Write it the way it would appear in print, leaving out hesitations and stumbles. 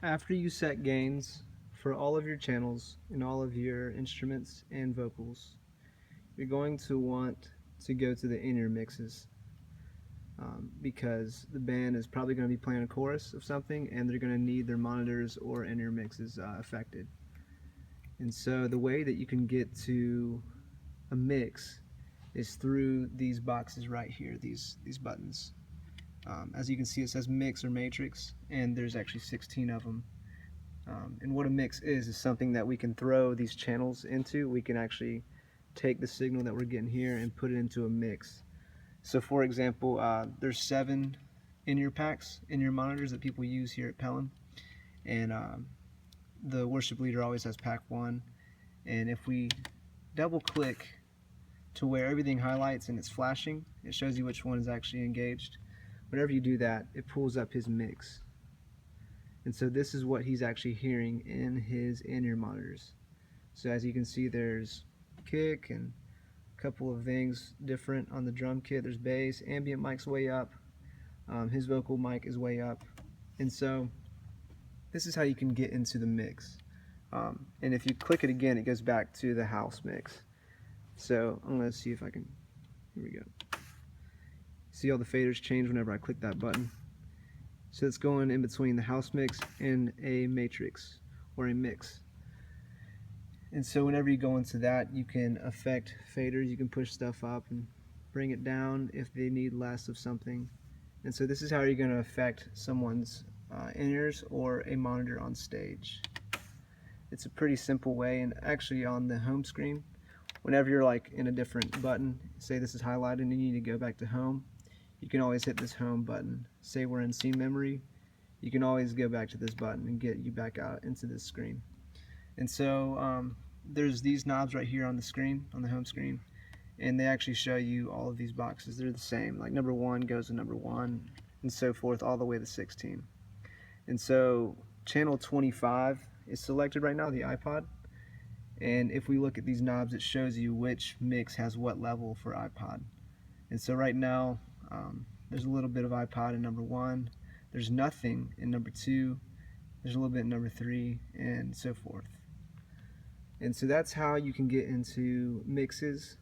After you set gains for all of your channels and all of your instruments and vocals, you're going to want to go to the in-ear mixes, because the band is probably going to be playing a chorus of something and they're going to need their monitors or in-ear mixes affected. And so the way that you can get to a mix is through these boxes right here, these buttons. As you can see, it says mix or matrix, and there's actually 16 of them. And what a mix is something that we can throw these channels into. We can actually take the signal that we're getting here and put it into a mix. So for example, there's 7 in-ear packs, in-ear monitors that people use here at Pelham, and the worship leader always has pack 1. And if we double click to where everything highlights and it's flashing, it shows you which one is actually engaged. Whenever you do that, it pulls up his mix. And so this is what he's actually hearing in his in-ear monitors. So as you can see, there's kick and a couple of things different on the drum kit. There's bass, ambient mic's way up, his vocal mic is way up. And so this is how you can get into the mix. And if you click it again, it goes back to the house mix. So I'm going to see if I can, here we go. See all the faders change whenever I click that button. So it's going in between the house mix and a matrix or a mix. And so whenever you go into that, you can affect faders, you can push stuff up and bring it down if they need less of something. And so this is how you're going to affect someone's in-ears or a monitor on stage. It's a pretty simple way, and actually on the home screen, whenever you're like in a different button, say this is highlighted and you need to go back to home, you can always hit this home button. Say we're in scene memory, you can always go back to this button and get you back out into this screen. And so there's these knobs right here on the screen, on the home screen, and they actually show you all of these boxes. They're the same, like number 1 goes to number 1 and so forth all the way to 16. And so channel 25 is selected right now, the iPod, and if we look at these knobs, it shows you which mix has what level for iPod. And so right now there's a little bit of iPod in number 1, there's nothing in number 2, there's a little bit in number 3, and so forth. And so that's how you can get into mixes